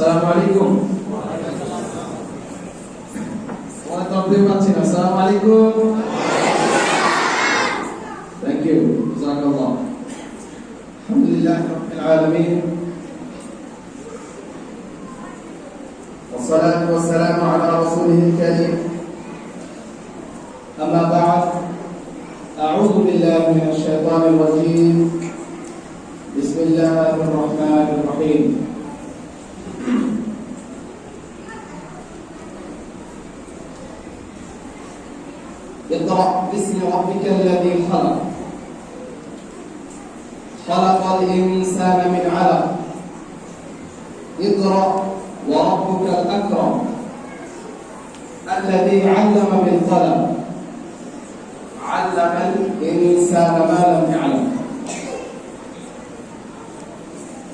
আসসালামু আলাইকুম। ওয়া তাকবীর পাচ্ছেন। আসসালামু আলাইকুম। Thank you. জাযাকাল্লাহ। আলহামদুলিল্লাহি রাব্বিল আলামিন। والصلاة والسلام على رسوله الكريم. أما بعد، أعوذ بالله من الشيطان الرجيم. بسم الله الرحمن الرحيم. اقرأ باسم ربك الذي خلق. خلق الإنسان من علق. اقرأ وربك الأكرم الذي علم بالقلم علم الإنسان ما لم يعلم.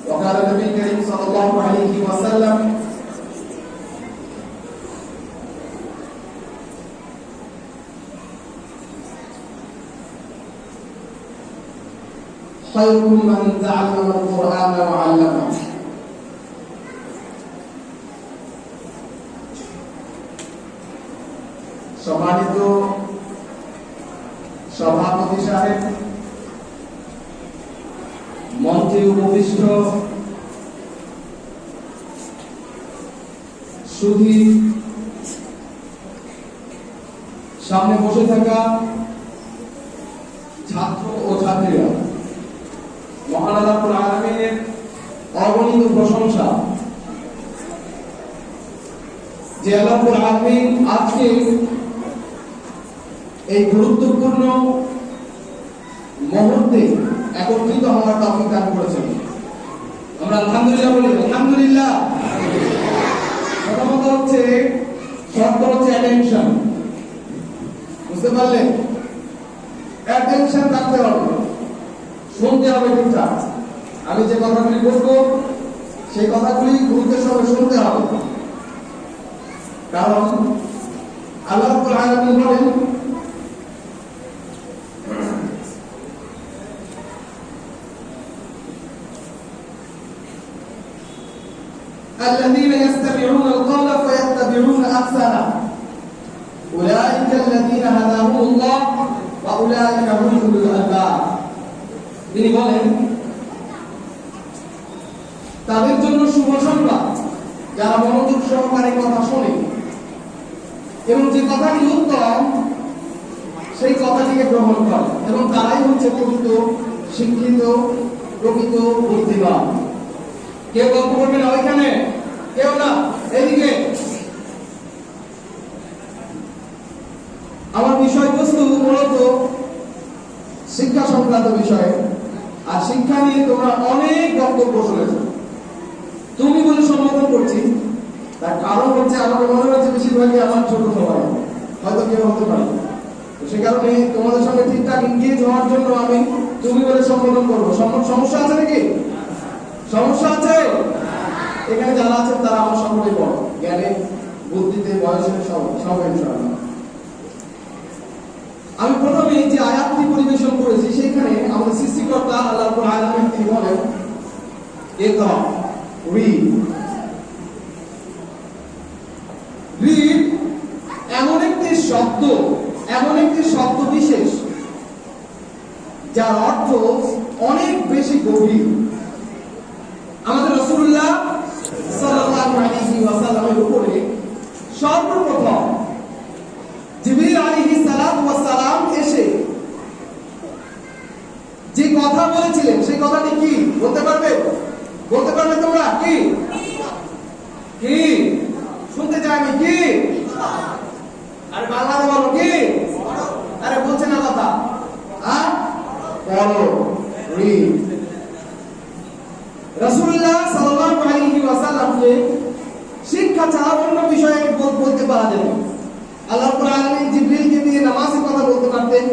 وقال النبي الكريم صلى الله عليه وسلم: خيركم من تعلم القرآن وعلمه. সম্মানিত সভাপতি সাহেব, মঞ্চে উপবিষ্ট সুধী, সামনে বসে থাকা ছাত্র ও ছাত্রীরা, মহান আল্লাহ রাব্বুল আলামিনের অগণিত প্রশংসা যে আল্লাহ রাব্বুল আলামিন আজকে এই গুরুত্বপূর্ণ মুহূর্তে একত্রিত হওয়ার তৌফিক দান করেছেন। আমরা আলহামদুলিল্লাহ বলি। আলহামদুলিল্লাহ। প্রথমত হচ্ছে শর্ত হচ্ছে অ্যাটেনশন। বুঝতে পারলেন? অ্যাটেনশন রাখতে হবে, শুনতে হবে ঠিকঠাক। আমি যে কথাগুলি বলবো সেই কথাগুলি গুরুত্বের সঙ্গে শুনতে হবে, কারণ আল্লাহ রাব্বুল আলামিন বলেন: الذين يستمعون القول فيتبعون أحسنه أولئك الذين هداهم الله وأولئك هم أولو الألباب. তিনি বলেন, তাদের জন্য শুভ সংবাদ যারা মনোযোগ সহকারে কথা শোনে এবং যে কথাটি উত্তম সেই কথাটিকে গ্রহণ করে, এবং তারাই হচ্ছে প্রকৃত শিক্ষিত, প্রকৃত বুদ্ধিমান। কেউ গল্প করবে না ওইখানে, কেউ না, এদিকে। আমার বিষয়বস্তু মূলত শিক্ষা সংক্রান্ত বিষয়, আর শিক্ষা নিয়ে তোমরা অনেক বক্তব্য শুনেছ। তুমি বলে সম্বোধন করছি, তার কারণ হচ্ছে আমাকে মনে হচ্ছে বেশিরভাগই আমার ছোট সবাই, হয়তো কেউ হতে পারে। সে কারণে তোমাদের সঙ্গে ঠিকঠাক এনগেজ হওয়ার জন্য আমি তুমি বলে সম্বোধন করবো। সমস্যা আছে নাকি? সমস্যা আছে? এখানে যারা আছেন তারা আমার সকলে বড়, জ্ঞানে, বুদ্ধিতে, বয়সে সব ইনশাআল্লাহ। আমি প্রথমে যে আয়াতটি পরিবেশন করেছি সেখানে আমাদের সৃষ্টিকর্তা আল্লাহ রাব্বুল আলামিন তিনি বলেন, ইকরা, রিড। রিড এমন একটি শব্দ, এমন একটি শব্দ বিশেষ যার অর্থ অনেক বেশি গভীর। আমাদের রাসূলুল্লাহ সাল্লাল্লাহু আলাইহি ওয়াসাল্লামের উপরে সর্বপ্রথম জিবরিল আলাইহিস সালাতু ওয়াস সালাম এসে যে কথা বলেছিলেন সেই কথাটি কি বলতে পারবে? বলতে পারবে তোমরা? কি কি শুনতে চাই আমি? কি? আরে বাংলাতে বলো। কি? আরে বলছে না কথা। হ্যাঁ, বলো। রিড। রাসূলুল্লাহ সাল্লাল্লাহু আলাইহি ওয়াসাল্লামকে শিক্ষা ছাড়া অন্য বিষয়ে বলতে পারা যেত। আল্লাহ রাব্বুল আলামিন জিবরিলকে দিয়ে নামাজের কথা বলতে পারতেন,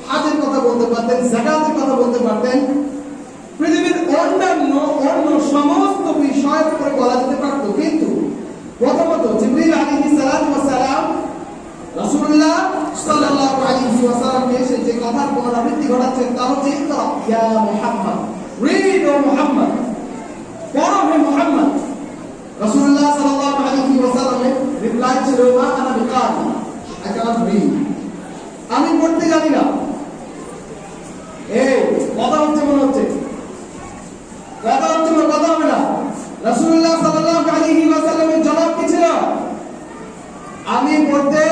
হজের কথা বলতে পারতেন, যাকাতের কথা বলতে পারতেন, পৃথিবীর অন্যান্য সমস্ত বিষয়ের উপরে বলা যেতে পারত। কিন্তু প্রথমত জিবরিল আলাইহিস সালাতু ওয়াস সালাম রাসূলুল্লাহ সাল্লাল্লাহু আলাইহি ওয়াসাল্লামকে যে কথার পুনরাবৃত্তি ঘটাচ্ছেন তা হচ্ছে, ইকরা ইয়া মুহাম্মদ, রিড ও মুহাম্মদ, পড়ো হে মুহাম্মদ। রাসূলুল্লাহ রাসূলুল্লাহ সাল্লাল্লাহু আলাইহি ওয়াসাল্লামের রিপ্লাই ছিল মা আনা বিকারি, I cannot read, আমি পড়তে জানি না। এই কথা হচ্ছে মনে হচ্ছে, কথা হচ্ছে না, কথা হবে না। রাসূলুল্লাহ সাল্লাল্লাহু আলাইহি ওয়াসাল্লামের জবাব কি ছিল? আমি পড়তে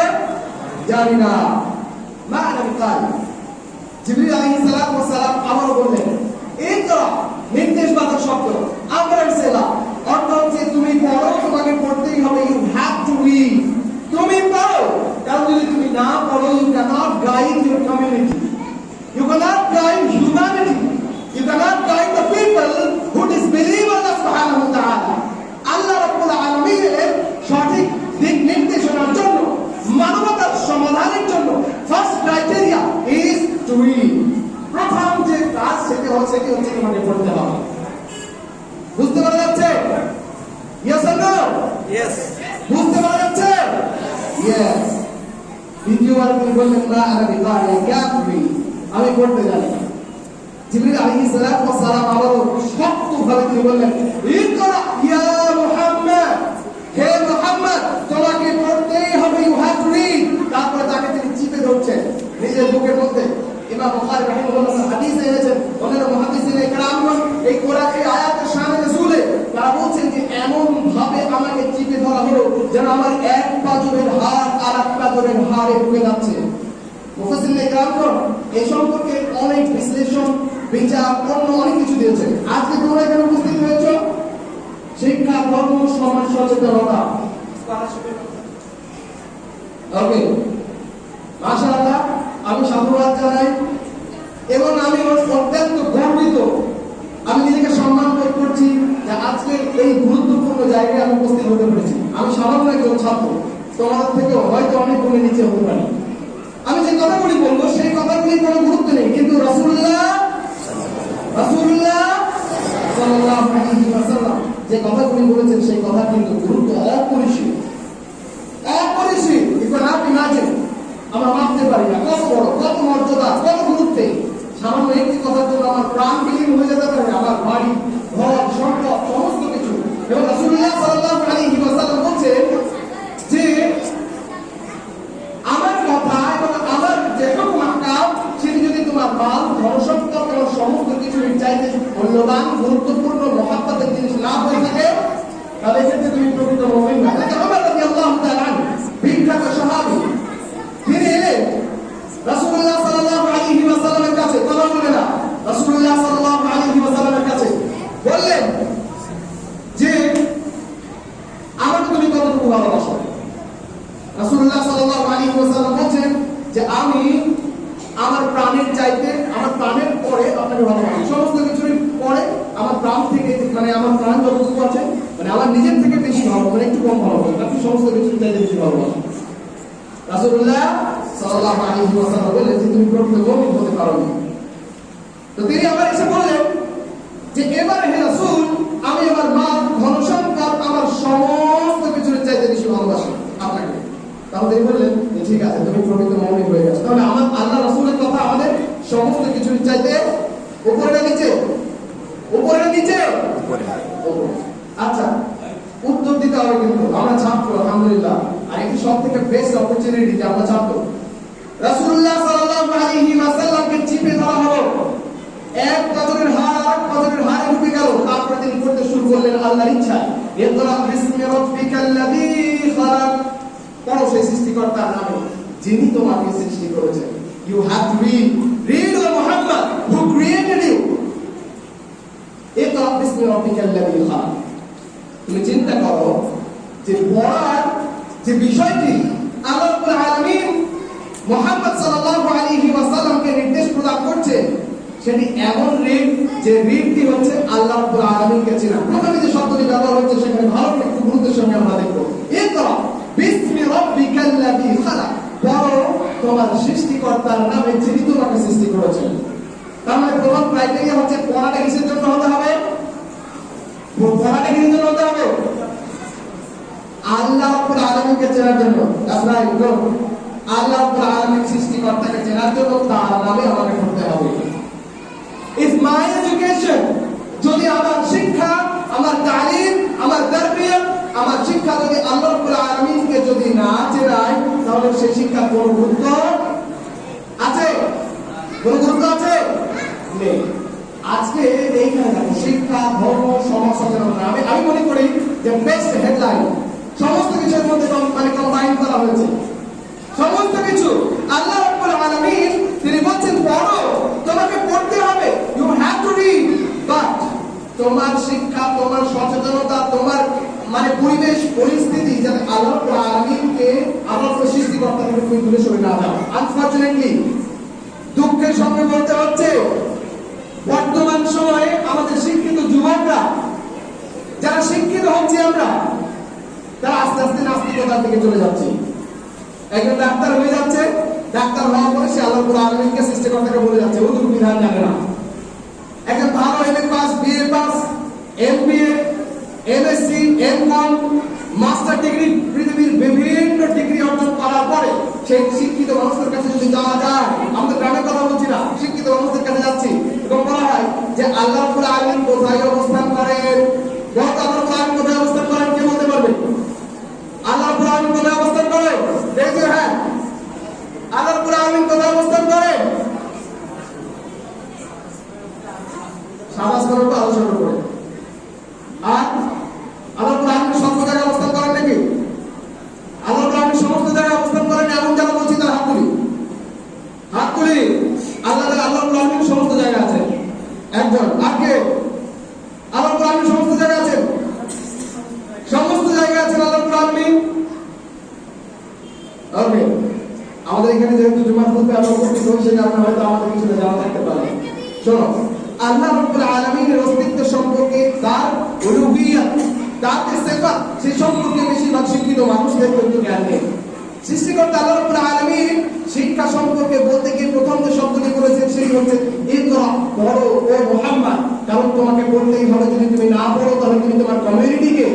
জানি না, মা আনা বিকারি। জিবরিল আলাইহিস সালাতু ওয়াস সালাম আবারো বললেন ইকরা, নির্দেশবাচক শব্দ, আমরের সিলা, অর্থ হচ্ছে তুমি পড়ো, তোমাকে পড়তেই হবে, ইউ হ্যাভ টু রিড, তুমি পড়ো। কারণ যদি তুমি না পড়ো, you can't guide your community, you can't guide humanity, you can't guide the people who disbelieve Allah সুবহানাহু ওয়া তাআলা। আল্লাহ রাব্বুল আলামিনের সঠিক দিক নির্দেশনার জন্য, মানবতার সমাধানের জন্য first criteria is to read. প্রথম যে কাজ সেটি হচ্ছে তোমাকে পড়তে হবে। বুঝতে পারা যাচ্ছে? Yes or no? ইয়েস। বুঝতে পারা যাচ্ছে? ইয়েস। দ্বিতীয়বার তিনি বললেন মা আনা বিকারি, I can't read, আমি পড়তে জানি না। জিবরিল আলাইহিস সালাতু ওয়াস সালাম আবারো শক্তভাবে তিনি বললেন ইকরা ইয়া মুহাম্মদ, হে মুহাম্মদ তোমাকে পড়তেই হবে, ইউ হ্যাভ টু রিড। তারপরে তাকে তিনি চিপে ধরছেন নিজের বুকের মধ্যে। ইমাম বুখারী রাহিমাহুল্লাহ হাদিসে এনেছেন, অন্যান্য মুহাদ্দিসিনে কেরামগণ এই কোরআন এই আয়াতের শানে রাসূলে তারা বলছেন যে এমন ভাবে আমাকে চিপে ধরা হলো যেন আমার এক পাজরের হাড় আর এক পাজরের হাড়ে ঢুকে যাচ্ছে। মুফাসসিরিনে কেরামগণ এই সম্পর্কে অনেক বিশ্লেষণ, বিচার, অন্য অনেক কিছু দিয়েছেন। আজকে তোমরা এখানে উপস্থিত হয়েছো শিক্ষা, ধর্ম, সমাজ সচেতনতা। ওকে, মাশাআল্লাহ, আমি সাধুবাদ জানাই এবং আমি অত্যন্ত গর্বিত, আমি নিজেকে সম্মান বোধ করছি যে আজকে এই গুরুত্বপূর্ণ জায়গায় আমি উপস্থিত হতে পেরেছি। আমি সামান্য একজন ছাত্র, তোমাদের থেকে হয়তো অনেক গুণে নিচে হতে পারি। আমি যে কথাগুলি বলবো সেই কথাগুলির কোনো গুরুত্ব নেই, কিন্তু রাসূলুল্লাহ সাল্লাল্লাহু আলাইহি ওয়াসাল্লাম যে কথাগুলি বলেছেন সেই কথা কিন্তু গুরুত্ব অপরিসীম, অপরিসীম। ইউ ক্যানট ইমাজিন, আমরা ভাবতে পারি না কত বড়, কত মর্যাদা, কত গুরুত্বে। সামান্য একটি কথার জন্য আমার প্রাণ বিলীন হয়ে যেতে পারে, আমার বাড়ি, ঘর, সম্পদ, সমস্ত কিছু। এবং রাসূলুল্লাহ সাল্লাল্লাহু আলাইহি ওয়াসাল্লাম বলছেন যে আমার কথা এবং আমার যে হুকুম আহকাম সেটি যদি তোমার মাল, ধন, সম্পদ এবং সমস্ত কিছুর চাইতে মূল্যবান, গুরুত্বপূর্ণ, মহাব্বতের জিনিস না হয়ে থাকে, তাহলে এক্ষেত্রে তুমি প্রকৃত মুমিন না। ওমর রাদিয়াল্লাহু তাআলা বিখ্যাত সাহাবী, তিনি এলেন রাসূলুল্লাহ সাল্লাল্লাহু আলাইহি ওয়াসাল্লামের কাছে, কথা বলে না, রাসূলুল্লাহ সাল্লাল্লাহু আলাইহি ওয়াসাল্লামের কাছে বললেন যে আমাকে তুমি কতটুকু ভালোবাসো? রাসূলুল্লাহ সাল্লাল্লাহু আলাইহি ওয়াসাল্লাম বলেন যে আমি আমার প্রাণের চাইতে, আমার প্রাণের পরে আপনাকে ভালোবাসি, সমস্ত কিছুর পরে আমার প্রাণ থেকে, মানে আমার প্রাণ যতটুকু আছে, মানে আমার নিজের থেকে বেশি ভালোবাসি, মানে একটু কম ভালোবাসি, আপনি সমস্ত কিছুর চাইতে বেশি ভালোবাসি। রাসূলুল্লাহ সাল্লাল্লাহু আলাইহি ওয়াসাল্লাম বললেন যে তুমি প্রকৃত মুমিন হতে পারোনি। তো তিনি আবার এসে বললেন যে এবার হে রাসূল, আমি আমার মাল, ধন, সম্পদ, আমার সমস্ত কিছুর চাইতে বেশি ভালোবাসি আপনাকে। তাহলে তিনি বললেন যে ঠিক আছে, তুমি প্রকৃত মুমিন হয়ে গেছো। তাহলে আমার আল্লাহ রাসূলের কথা আমাদের সমস্ত কিছুর চাইতে উপরে না নিচে? উপরে না নিচে? উপরে। আচ্ছা, উত্তর দিতে হবে কিন্তু আমরা ছাত্র, আলহামদুলিল্লাহ, আর এটি সবথেকে বেস্ট অপরচুনিটি যে আমরা ছাত্র। রাসূলুল্লাহ সাল্লাল্লাহু আলাইহি ওয়াসাল্লামকে চিপে ধরা হলো, এক পাজরের হাড় আর এক পাজরের হাড়ে ঢুকে গেল। তারপরে তিনি পড়তে শুরু করলেন আল্লাহর ইচ্ছায়, ইকরা বিসমি রাব্বিকাল্লাযী খালাক, পড়ো সেই সৃষ্টিকর্তার নামে যিনি তোমাকে সৃষ্টি করেছেন। You have to read O Muhammad who created you. ইকরা বিসমি রাব্বিকাল্লাযী খালাক। তুমি চিন্তা করো যে পড়ার যে বিষয়টি আল্লাহ রাব্বুল আলামিন মুহাম্মদ সাল্লাল্লাহু আলাইহি ওয়াসাল্লামকে নির্দেশ প্রদান করছে, সেটি এমন রিড যে রিডটি হচ্ছে আল্লাহ রাব্বুল আলামিনকে চেনা। প্রথমে যে শব্দটি ব্যবহার হচ্ছে সেখানে ভালো করে একটু গুরুত্বের সঙ্গে আমরা দেখব। ইকরা বিসমি রাব্বিকাল্লাযী খালাক, পড়ো তোমার সৃষ্টিকর্তার নামে যিনি তোমাকে সৃষ্টি করেছেন। তার মানে প্রথম ক্রাইটেরিয়া হচ্ছে পড়াটা কিসের জন্য হতে হবে? পড়াটা কিসের জন্য হতে হবে? আল্লাহ রাব্বুল আলামিনকে চেনার জন্য। That's right, good. আল্লাহ রাব্বুল আলামিন সৃষ্টিকর্তাকে চেনার জন্য তার নামে আমাকে পড়তে হবে। ইফ মাই এডুকেশন, যদি আমার শিক্ষা, আমার তালিম, আমার তারবিয়ত, আমার শিক্ষা যদি আল্লাহ রাব্বুল আলামিনকে যদি না চেনায়, তাহলে সেই শিক্ষার কোনো গুরুত্ব আছে? কোনো গুরুত্ব আছে? নেই। আজকে এইখানে দেখো শিক্ষা, ধর্ম, সমাজ সচেতনতা, আমি মনে করি যে বেস্ট হেডলাইন সমস্ত কিছুর মধ্যে মানে কম্বাইন করা হয়েছে। সমস্ত কিছু আল্লাহ রাব্বুল আলামিন তিনি বলছেন পড়ো, তোমাকে পড়তে হবে, you have to read, but তোমার শিক্ষা, তোমার সচেতনতা, তোমার মানে পরিবেশ পরিস্থিতি যাতে আল্লাহ রাব্বুল আলামিনকে, আল্লাহর সৃষ্টিকর্তা থেকে তুমি দূরে সরে না যাও। আনফরচুনেটলি দুঃখের সঙ্গে বলতে হচ্ছে বর্তমান সময়ে আমাদের শিক্ষিত যুবকরা, যারা শিক্ষিত হচ্ছে আমরা, তারা আস্তে আস্তে নাস্তিকতার দিকে চলে যাচ্ছে। একজন ডাক্তার হয়ে যাচ্ছে, ডাক্তার হওয়ার পরে সে আল্লাহ রাব্বুল আলামিনকে সৃষ্টিকর্তাকে বলে যাচ্ছে, ওদের বিধান জানে না। একজন ভালো MA pass, BA pass, MBA, MSc, MCom, master degree, পৃথিবীর বিভিন্ন ডিগ্রি অর্জন করার পরে সেই শিক্ষিত মানুষদের কাছে যদি যাওয়া যায়, আমাদের গ্রামের কথা বলছি না, শিক্ষিত মানুষদের কাছে যাচ্ছি এবং বলা হয় যে আল্লাহ রাব্বুল আলামিন কোথায় অবস্থান করেন, আল্লাহ রাব্বুল আলামিন কোথায় অবস্থান করেন, কে বলতে পারবে? আল্লাহ রাব্বুল আলামিন কোথায় অবস্থান করেন? Raise your hand. আল্লাহ রাব্বুল আলামিন কোথায় অবস্থান করেন? সাবাস করার পর আলোচনা করে। আর আল্লাহ রাব্বুল আলামিন সব জায়গায় অবস্থান করেন নাকি? আল্লাহ রাব্বুল আলামিন সমস্ত জায়গায় অবস্থান করেন এমন যারা বলছি তার হাত তুলি, হাত তুলি। আল্লাহ রাব্বুল আলামিন সমস্ত জায়গায় আছেন। একজন আর কে? আল্লাহ রাব্বুল আলামিন সমস্ত জায়গায় আছেন, সমস্ত জায়গায় আছেন আল্লাহ রাব্বুল আলামিন। ওকে, আমাদের এখানে যেহেতু জুমার খুতবা আমরা উপস্থিত হই, সেই কারণে হয়তো আমাদের কিছুটা জানা থাকতে পারে। শোনো, আল্লাহ রাব্বুল আলামিনের অস্তিত্ব সম্পর্কে, তার উলুহিয়াত, তার সিফাত, সেই সম্পর্কে বেশিরভাগ শিক্ষিত মানুষদের কিন্তু জ্ঞান নেই। সৃষ্টিকর্তা আল্লাহ রাব্বুল আলামিন শিক্ষা সম্পর্কে বলতে গিয়ে প্রথম যে শব্দটি বলেছেন সেটি হচ্ছে ইকরা, পড়ো ও মুহাম্মদ। কারণ তোমাকে পড়তেই হবে, যদি তুমি না পড়ো তাহলে তুমি তোমার কমিউনিটিকে,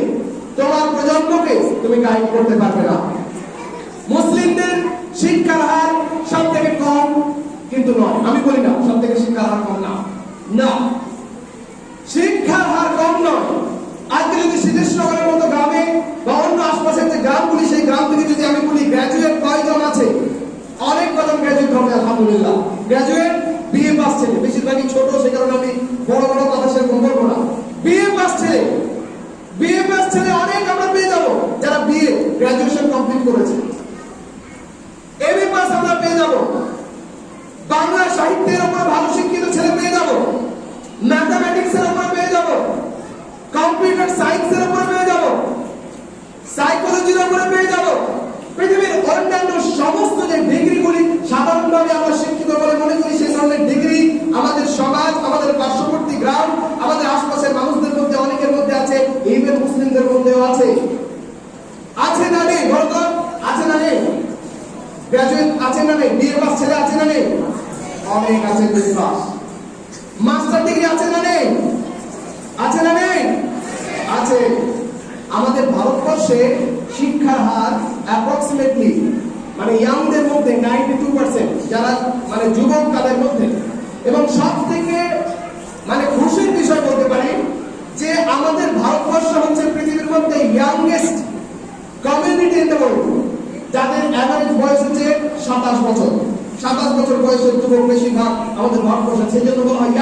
তোমার প্রজন্মকে তুমি গাইড করতে পারবে না। মুসলিমদের শিক্ষার হার সব থেকে কম কিন্তু নয়, আমি বলি না সব থেকে শিক্ষার হার কম, না না, শিক্ষার হার কম নয়। আজকে যদি সিদ্ধেশ্বরের মতো গ্রামে বা অন্য আশপাশের যে গ্রামগুলি, সেই গ্রাম থেকে যদি আমি বলি গ্রাজুয়েট কয়জন আছে, অনেক কজন গ্রাজুয়েট হবে আলহামদুলিল্লাহ। গ্রাজুয়েট বিএ পাস ছেলে, বেশিরভাগই ছোট, সে কারণে আমি বড় বড় কথা সেরকম বলবো না। বিএ পাস ছেলে, বিএ পাস ছেলে অনেক আমরা পেয়ে যাবো, যারা বিএ গ্রাজুয়েশন কমপ্লিট করেছে। এমএ পাস আমরা পেয়ে যাবো, বাংলা সাহিত্যের উপর ভালো শিক্ষিত ছেলে পেয়ে যাবো, ম্যাথমেটিক্সের উপর পেয়ে যাবো, কম্পিউটার সায়েন্সের উপর পেয়ে যাবো, সাইকোলজির উপর পেয়ে যাবো। পৃথিবীর অন্যান্য সমস্ত যে ডিগ্রিগুলি সাধারণভাবে আমরা শিক্ষিত বলে মনে করি, সেই ধরনের ডিগ্রি আমাদের সমাজ, আমাদের পার্শ্ববর্তী গ্রাম, আমাদের আশপাশের মানুষদের মধ্যে অনেকের মধ্যে আছে, ইভেন মুসলিমদের মধ্যেও আছে। আছে না নেই? বলতো আছে না নেই? গ্রাজুয়েট আছে না নেই? বিএ পাস ছেলে আছে না নেই? অনেক আছে। বিএ পাস, মাস্টার ডিগ্রি আছে না নেই? আছে না নেই? আছে। আমাদের ভারতবর্ষে শিক্ষার হার অ্যাপ্রক্সিমেটলি মানে ইয়াংদের মধ্যে 92%, যারা মানে যুবক তাদের মধ্যে। এবং সব থেকে মানে খুশির বিষয় বলতে পারি যে আমাদের ভারতবর্ষ হচ্ছে পৃথিবীর মধ্যে youngest community in the world, যাদের অ্যাভারেজ বয়স হচ্ছে 27 বছর। 27 বছর বয়সের যুবক বেশিরভাগ আমাদের ভারতবর্ষে, সেই জন্য বলা হয়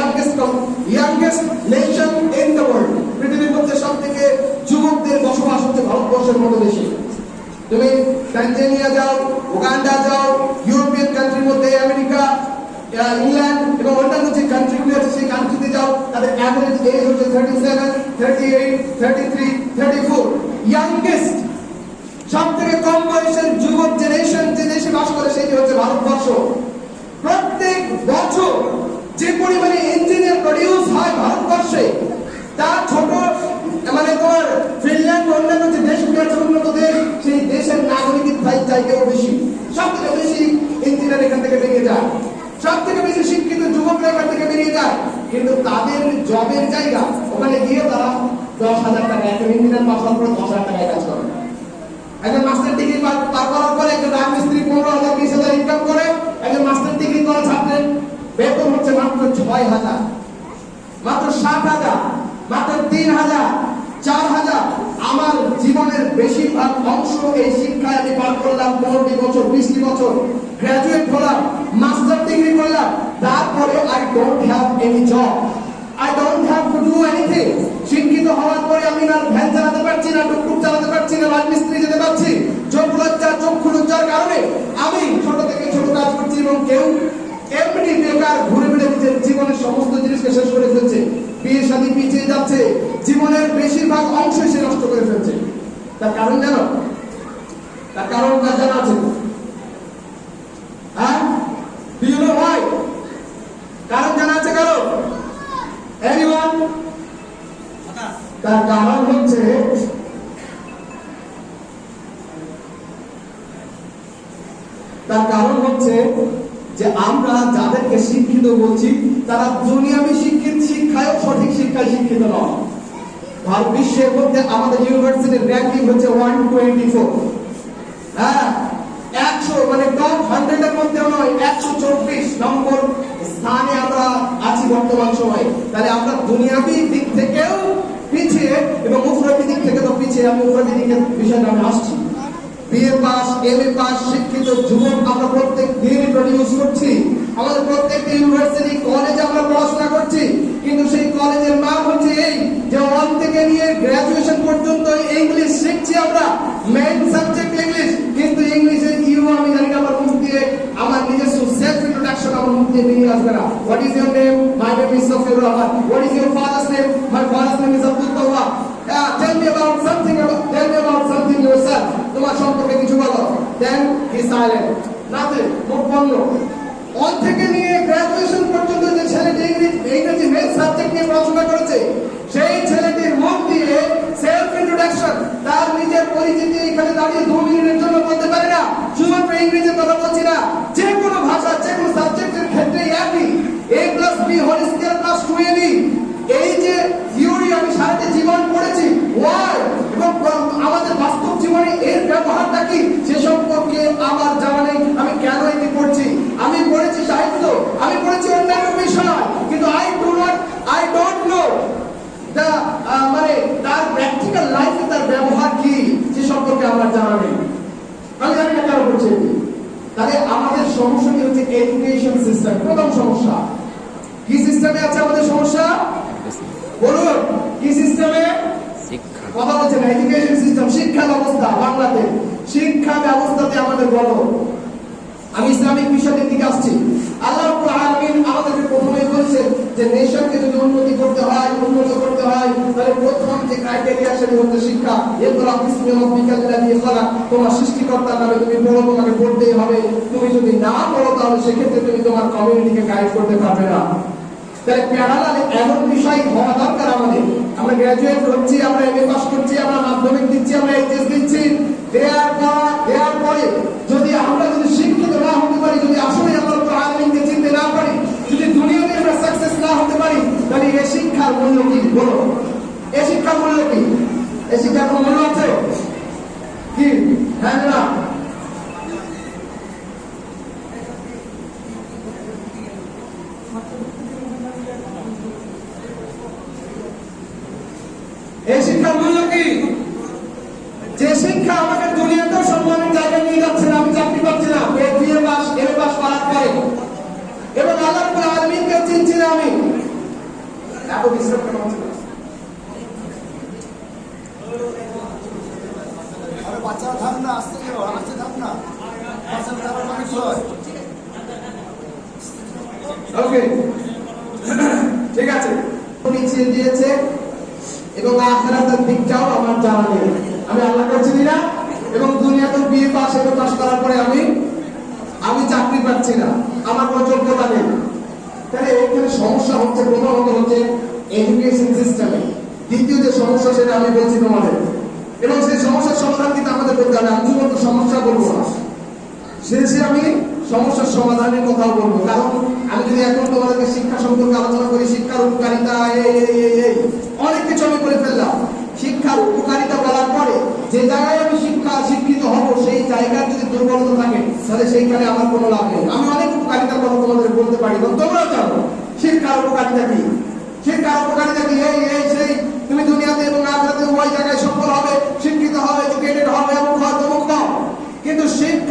youngest nation in the world. পৃথিবীর মধ্যে সব থেকে যুবকদের বসবাস হচ্ছে ভারতবর্ষের মতো দেশে। তুমি তানজানিয়া যাও, উগান্ডা যাও, ইউরোপিয়ান কান্ট্রির মধ্যে আমেরিকা, ইংল্যান্ড এবং অন্যান্য যে কান্ট্রিগুলি আছে সেই কান্ট্রিতে যাও, তাদের অ্যাভারেজ এজ হচ্ছে 37, 38, 33, 34। ইয়াংগেস্ট, সব থেকে কম বয়সের যুবক জেনারেশন যে দেশে বাস করে সেটি হচ্ছে ভারতবর্ষ। প্রত্যেক বছর যে পরিমাণে ইঞ্জিনিয়ার প্রডিউস হয় ভারতবর্ষে, তা ছোট মানে তোমার ফিনল্যান্ড অন্যান্য যে দেশগুলি আছে উন্নত দেশ, সেই দেশের নাগরিকের চাইতেও বেশি, সব থেকে বেশি ইঞ্জিনিয়ার এখান থেকে বেরিয়ে যায়, সব থেকে বেশি শিক্ষিত যুবকরা এখান থেকে বেরিয়ে যায়। কিন্তু তাদের জবের জায়গা, ওখানে গিয়ে তারা 10,000 টাকা, একজন ইঞ্জিনিয়ার পাস হওয়ার পরে 10,000 টাকায় কাজ করে। একজন মাস্টার ডিগ্রি পার করার পরে একজন রাজমিস্ত্রি 15,000, 20,000 ইনকাম করে। একজন মাস্টার ডিগ্রি করা ছাত্রের বেতন হচ্ছে মাত্র 6,000, মাত্র 7,000, মাত্র 3,000। 4000। আমার জীবনের বেশিরভাগ অংশ এই শিক্ষায় আমি পার করলাম 15টি বছর, 20টি বছর, গ্রাজুয়েট হলাম, মাস্টার ডিগ্রি করলাম, তারপরে I don't have any job, I don't have to do anything. শিক্ষিত হওয়ার পরে আমি না ভ্যান চালাতে পারছি না, টুকটুক চালাতে পারছি না, রাজমিস্ত্রি যেতে পারছি, চক্ষু লজ্জার কারণে আমি ছোট থেকে ছোট কাজ করছি, এবং কেউ এমনি বেকার ঘুরে বেড়ে নিজের জীবনের সমস্ত জিনিসকে শেষ করে ফেলছে, বিয়ে শাদী পিছিয়ে যাচ্ছে, জীবনের বেশিরভাগ অংশ সে নষ্ট করে ফেলছে। তার কারণ জানো? তার কারণ কার জানা আছে? হ্যাঁ, ডু ইউ নো হোয়াই? কারণ জানা আছে কারো? এনিওয়ান? তার কারণ হচ্ছে যে আমরা যাদেরকে শিক্ষিত বলছি তারা দুনিয়াবি শিক্ষায় সঠিক শিক্ষায় শিক্ষিত নয়। ভারত বিশ্বের মধ্যে আমাদের ইউনিভার্সিটির র্যাঙ্কিং হচ্ছে 124। হ্যাঁ, 100 মানে টপ 100 এর মধ্যেও নয়, 124 নম্বর স্থানে আমরা আছি বর্তমান সময়ে। তাহলে আমরা দুনিয়াবি দিক থেকেও পিছিয়ে এবং উখরাবি দিক থেকে তো পিছিয়ে। আমি উখরাবি দিকের বিষয়টা আমি আসছি। বিএ পাস, এমএ পাস শিক্ষিত যুবক আমরা প্রত্যেক দিন প্রডিউস করছি। আমাদের প্রত্যেকটা ইউনিভার্সিটি কলেজে আমরা পড়াশোনা করছি, কিন্তু সেই কলেজের নাম হচ্ছে এই যে 1 থেকে নিয়ে গ্রাজুয়েশন পর্যন্ত ইংলিশ শিখছি আমরা, মেইন সাবজেক্ট ইংলিশ। কিন্তু ইংলিশের আমি জানি না, আমার মুখ দিয়ে আমার নিজস্ব সেলফ ইন্ট্রোডাকশন আমার মুখ দিয়ে বেরিয়ে আসবে না। What is your name? My name is Safiur Rahman. What is your father's name? My father's name is Abdul Tawab. Tell me about something yourself. তোমার সম্পর্কে কিছু বলো। Then he silent. Nothing. মুখ বন্ধ। 1 থেকে নিয়ে গ্রাজুয়েশন পর্যন্ত যে ছেলেটি ইংরেজি মেইন সাবজেক্ট নিয়ে পড়াশোনা করেছে, সেই ছেলেটির মুখ দিয়ে সেলফ ইন্ট্রোডাকশন, তার নিজের পরিচিতি এখানে দাঁড়িয়ে 2 মিনিটের জন্য বলতে পারে না। শুধুমাত্র ইংরেজির কথা বলছি না, যে কোনো ভাষা, যে কোনো সাবজেক্টের ক্ষেত্রে একই a+b whole square plus 2ab। এই যে থিওরি আমি সারাটা জীবন পড়েছি, ওয়াই এবং আমাদের বাস্তব জীবনে এর ব্যবহারটা কি সে সম্পর্কে আমার জানা নেই। আমি কেন এটি পড়ছি? আমি পড়েছি সাহিত্য, আমি পড়েছি অন্যান্য বিষয়, কিন্তু আই ডোন্ট নো দা মানে তার প্র্যাকটিক্যাল লাইফে তার ব্যবহার কি সে সম্পর্কে আমার জানা নেই। আমি জানি না কেন পড়ছি এটি। তাহলে আমাদের সমস্যাটি হচ্ছে এডুকেশন সিস্টেম। প্রথম সমস্যা কি সিস্টেমে আছে আমাদের সমস্যা? বলুন, কি সিস্টেমে? শিক্ষা। কথা বলছেন এডুকেশন সিস্টেম, শিক্ষা ব্যবস্থা। বাংলাদেশ শিক্ষা ব্যবস্থাতে আমাদের বলো। আমি ইসলামিক বিষয়ের দিকে আসছি। আল্লাহ রাব্বুল আলামিন আমাদেরকে প্রথমেই বলেছেন যে নেশনকে যদি উন্নতি করতে হয়, উন্নত করতে হয়, তাহলে প্রথম যে ক্রাইটেরিয়া সেটা হচ্ছে শিক্ষা। ইকরা বিসমি রাব্বিকাল্লাযী খালাক। তোমার সৃষ্টিকর্তার নামে তুমি পড়ো, তোমাকে পড়তেই হবে। তুমি যদি না পড়ো তাহলে সেক্ষেত্রে তুমি তোমার কমিউনিটিকে গাইড করতে পারবে না। তাহলে প্যারালাল এমন বিষয় হওয়া দরকার আমাদের। আমরা গ্রাজুয়েট হচ্ছি, আমরা এমএ পাস করছি, আমরা মাধ্যমিক দিচ্ছি, আমরা এইচএস দিচ্ছি, দেওয়ার পরে যদি আমরা শিক্ষিত না হতে পারি, যদি আসলে আমরা আল্লাহকে চিনতে না পারি, যদি দুনিয়াতে আমরা সাকসেস না হতে পারি, তাহলে এই শিক্ষার মূল্য কি? বলো, এই শিক্ষার মূল্য কি? এই শিক্ষার কোনো মূল্য আছে কি? হ্যাঁ না? এই শিক্ষার মূল্য কি? যে শিক্ষা আমাকে দুনিয়াতেও সম্মানের জায়গায় নিয়ে যাচ্ছে না, আমি চাকরি পাচ্ছি না, বিএ পাস, এমএ পাস করার পরে, এবং আল্লাহ রাব্বুল আলামিনকে চিনছি না আমি, এত বিশ্রাম কেন হচ্ছে না? আরে বাচ্চারা থাক না, আসতে যাও, আসতে থাক না, বাচ্চারা আবার মানুষ হয়। ওকে, ঠিক আছে, নিচে দিয়েছে এবং আখিরাতের দিকটাও আমার জানা নেই। আমি আল্লাহকে চিনি না, এবং দুনিয়াতে বিএ পাস, এমএ পাস করার পরে আমি চাকরি পাচ্ছি না, আমার কোনো যোগ্যতা নেই। তাহলে এখানে সমস্যা হচ্ছে, প্রথমত হচ্ছে এডুকেশন সিস্টেমে। দ্বিতীয় যে সমস্যা সেটা আমি বলছি তোমাদের, এবং সেই সমস্যার সমাধান কিন্তু আমাদের করতে হবে। আমি শুধু সমস্যা বলবো না, শেষে আমি সমস্যার সমাধানের কথাও বলবো। কারণ আমি যদি এখন তোমাদেরকে শিক্ষা সম্পর্কে আলোচনা করি, শিক্ষার উপকারিতা এই অনেক কিছু আমি করে ফেললাম। শিক্ষার উপকারিতা বলার পরে যে জায়গায় আমি শিক্ষিত হব, সেই জায়গার যদি দুর্বলতা থাকে, তাহলে সেইখানে আমার কোনো লাভ নেই। আমি অনেক উপকারিতার কথা তোমাদের বলতে পারি, তোমরাও জানো শিক্ষার উপকারিতা কি। শিক্ষার উপকারিতা কি? এই সেই তুমি দুনিয়াতে এবং আখিরাতে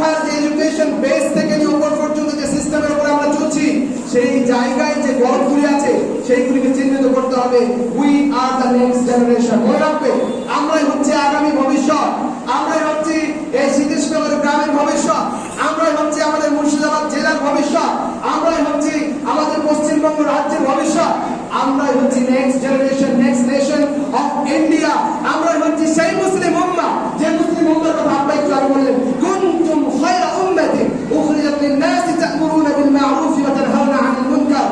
শিক্ষার যে এডুকেশন বেস থেকে নিয়ে উপর পর্যন্ত যে সিস্টেমের উপরে আমরা চলছি, সেই জায়গায় যে গল্পগুলি আছে সেইগুলিকে চিহ্নিত করতে হবে। We are the next generation. মনে রাখবে, আমরাই হচ্ছে আগামী ভবিষ্যৎ, আমরাই হচ্ছে এই শীতিশনগর গ্রামের ভবিষ্যৎ, আমরাই হচ্ছে আমাদের মুর্শিদাবাদ জেলার ভবিষ্যৎ, আমরাই হচ্ছে আমাদের পশ্চিমবঙ্গ রাজ্যের ভবিষ্যৎ, আমরাই হচ্ছে next generation, next nation of India. আমরাই হচ্ছে সেই মুসলিম উম্মাহ, যে মুসলিম উম্মাহর কথা আল্লাহ একটু আগে বললেন, কুনতুম খায়রা উম্মাতিন উখরিজাত লিন-নাসি তা'মুরুনা বিল মা'রুফি ওয়া তানহাউনা 'আনিল মুনকার।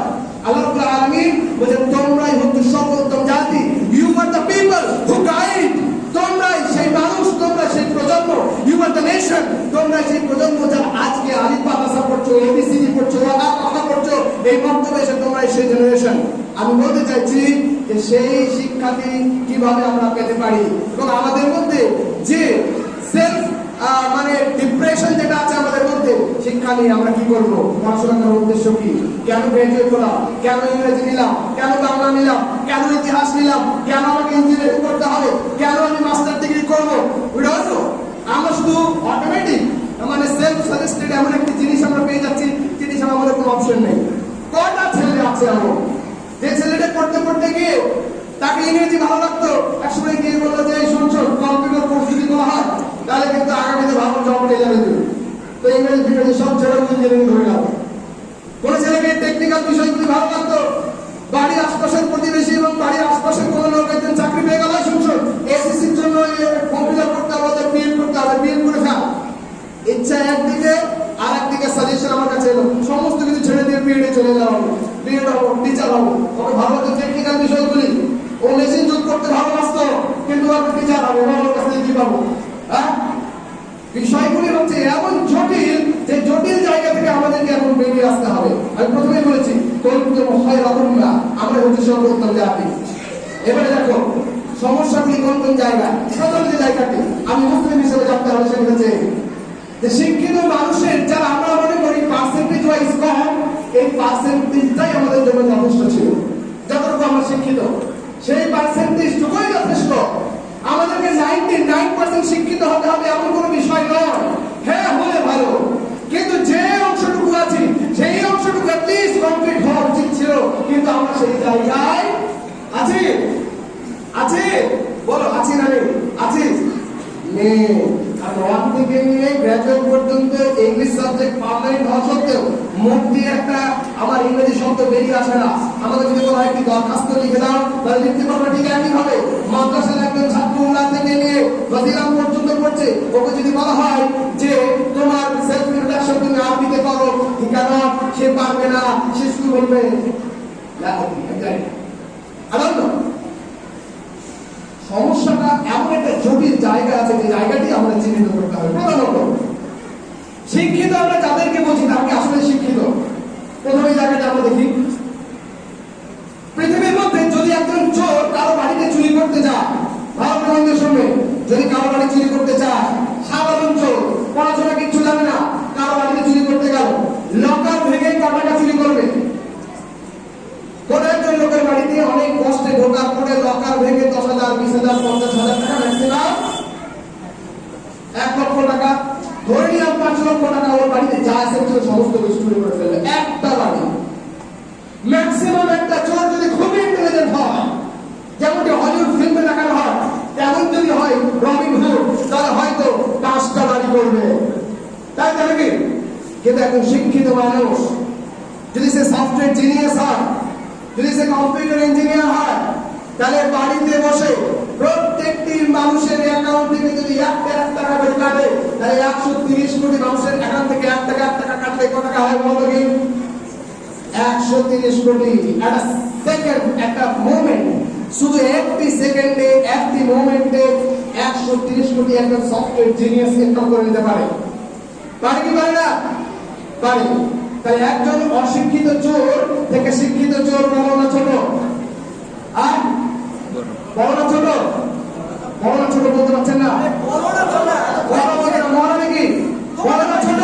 আল্লাহ রাব্বুল আলামিন বলেন, তোমরাই হচ্ছে সর্বোত্তম জাতি। You are the people who guide. তোমরাই সেই মানুষ, তোমরা সেই প্রজন্ম। You are the nation. তোমরা সেই প্রজন্ম যারা আজকে আলিফ বা তাসা পড়ছো, এবিসিডি পড়ছো, কথা পড়ছো, এই বক্তব্যে এসে তোমরাই সেই জেনারেশন। আমি বলতে চাইছি যে সেই শিক্ষাটি কিভাবে আমরা পেতে পারি, এবং আমাদের মধ্যে যে সেলফ মানে ডিপ্রেশন যেটা আছে আমাদের মধ্যে, শিক্ষা নিয়ে আমরা কি করবো, পড়াশোনা করার উদ্দেশ্য কি, কেন গ্রাজুয়েট করলাম, কেন ইংরেজি নিলাম, কেন বাংলা নিলাম, কেন ইতিহাস নিলাম, কেন আমাকে ইঞ্জিনিয়ারিং করতে হবে, কেন আমি মাস্টার ডিগ্রি করবো, আমরা শুধু অটোমেটিক মানে সেলফ সাজেস্টেড এমন একটি জিনিস আমরা পেয়ে যাচ্ছি, জিনিস আমাদের কোনো অপশন নেই। কটা ছেলে আছে এমন যে ছেলেটা পড়তে পড়তে গিয়ে তাকে ইংরেজি ভালো লাগতো, একসময় গিয়ে বললো যে শুনছো কম্পিউটার কোর্স যদি করা হয় তাহলে কিন্তু আগামীতে ভালো জব পেয়ে যাবে, তো ইংরেজি ফিংরেজি সব ছেড়ে ইঞ্জিনিয়ারিং ধরে গেল। কোন ছেলেকে টেকনিক্যাল বিষয়গুলি ভালো লাগতো, বাড়ির আশপাশের প্রতিবেশী এবং বাড়ির আশপাশের কোন লোক একজন চাকরি পেয়ে গেল, শুনছো এসএসসির জন্য কম্পিউটার করতে হবে, বিএড করতে হবে, বিএড করে ফেল। ইচ্ছা একদিকে, আর একদিকে সাজেশন আমার কাছে এলো, সমস্ত কিছু ছেড়ে দিয়ে বিএড এ চলে যাওয়া, বিএড হবো, টিচার হবো। তবে ভালো হতো টেকনিক্যাল বিষয়গুলি, ও মেশিন যোগ করতে ভালোবাসতো, কিন্তু আর টিচার হবে, ওর কাছ থেকে কি পাবো? হ্যাঁ, বিষয়গুলি হচ্ছে এমন জটিল যে জটিল জায়গা থেকে আমাদেরকে এখন বেরিয়ে আসতে হবে। আমি প্রথমেই বলেছি কল্পিত হয় রকম না, আমরা হচ্ছে সর্বোত্তম জাতি। এবারে দেখো সমস্যাগুলি কোন কোন জায়গায়। প্রথম যে জায়গাটি আমি মুসলিম হিসেবে জানতে হবে সেটা হচ্ছে যে শিক্ষিত মানুষের যারা আমরা মনে করি পার্সেন্টেজ ওয়াইজ কম, এই পার্সেন্টেজটাই আমাদের জন্য যথেষ্ট ছিল। যতটুকু আমরা শিক্ষিত সেই পার্সেন্টেজটুকুই যথেষ্ট। আমাদেরকে 99% শিক্ষিত হতে হবে এমন কোনো বিষয় নয়। হ্যাঁ, হলে ভালো, কিন্তু যে অংশটুকু আছে সেই অংশটুকু অ্যাটলিস্ট কমপ্লিট হওয়া উচিত ছিল, কিন্তু আমরা সেই জায়গায় আছি। আছে বলো, আছি না নেই? আছি নেই। আর 1 থেকে নিয়ে গ্রাজুয়েট পর্যন্ত ইংলিশ সাবজেক্ট পার্মানেন্ট হওয়া সত্ত্বেও মুখ দিয়ে একটা আমার ইংরেজি শব্দ বেরিয়ে আসে না। আমাদের যদি বলা হয় কি দরখাস্ত লিখে দাও, তাহলে লিখতে পারবে, ঠিক একই হবে। মাদ্রাসার একজন ছাত্র উল্লাহ থেকে নিয়ে ওয়াজিরাম পর্যন্ত পড়ছে, ওকে যদি বলা হয় যে তোমার সেলফ ইন্ট্রোডাকশন তুমি আরবিতে করো, ঠিকানা, সে পারবে না, সে শুধু বলবে আনন্দ। সমস্যাটা এমন একটা জটিল জায়গা আছে, যে জায়গাটি আমাদের চিহ্নিত করতে হবে। প্রধানত শিক্ষিত আমরা যাদেরকে বুঝি তারা কি আসলে শিক্ষিত? প্রথমে জায়গাটা আমরা দেখি, পৃথিবীর মধ্যে যদি একজন চোর কারো বাড়িতে চুরি করতে যায়, ভারতের সঙ্গে যদি কারো বাড়ি চুরি করতে চায়, সাধারণ চোর, পড়াশোনা কিচ্ছু জানে না, কারো বাড়িতে চুরি করতে গেল, লকার ভেঙে ক টাকা চুরি করবে? কোন একজন লোকের বাড়িতে অনেক কষ্টে ঢোকার পরে লকার ভেঙে 10,000, 20,000, 50,000 টাকা, ম্যাক্সিমাম 1 লক্ষ টাকা, ধরে নিলাম 5 লক্ষ টাকা ওর বাড়িতে যা আছে সমস্ত কিছু চুরি করে ফেলবে একটা বাড়ি। ম্যাক্সিমাম একটা চোর যদি খুবই ইন্টেলিজেন্ট হয়, যেমনটি হলিউড ফিল্মে দেখানো হয়, তেমন যদি হয় রবিন হুড, তাহলে হয়তো 5টা বাড়ি করবে, তাই তো নাকি? কিন্তু একজন শিক্ষিত মানুষ যদি সে সফটওয়্যার জিনিয়াস হয়, যদি সে কম্পিউটার ইঞ্জিনিয়ার হয়, তাহলে বাড়িতে বসে প্রত্যেকটি মানুষের অ্যাকাউন্ট থেকে যদি 1 টাকা করে কাটে, তাহলে 130 কোটি মানুষের অ্যাকাউন্ট থেকে 1 টাকা কাটলে কত টাকা হয় বলো কি? 130 কোটি। একটা সেকেন্ড, একটা মোমেন্ট, শুধু একটি সেকেন্ডে, একটি মোমেন্টে 130 কোটি একজন সফটওয়্যার জিনিয়াস ইনকাম করে নিতে পারে। পারে কি পারে না? পারে। তাই একজন অশিক্ষিত চোর থেকে শিক্ষিত চোর বড় না ছোট? আর বড় না ছোট? বড় না ছোট বলতে পারছেন না? বড় না ছোট? বড় নাকি? বড় না ছোট?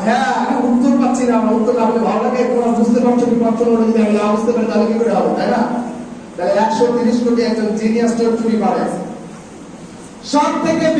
হ্যাঁ, আমি উত্তর পাচ্ছি না। আমার উত্তর না হলে ভালো লাগে, তোমরা বুঝতে পারছো কি পারছো না? যদি আমি না বুঝতে পারি তাহলে কি করে হবে, তাই না? তাহলে 130 কোটি একজন জিনিয়াস চোর চুরি পারে। সব থেকে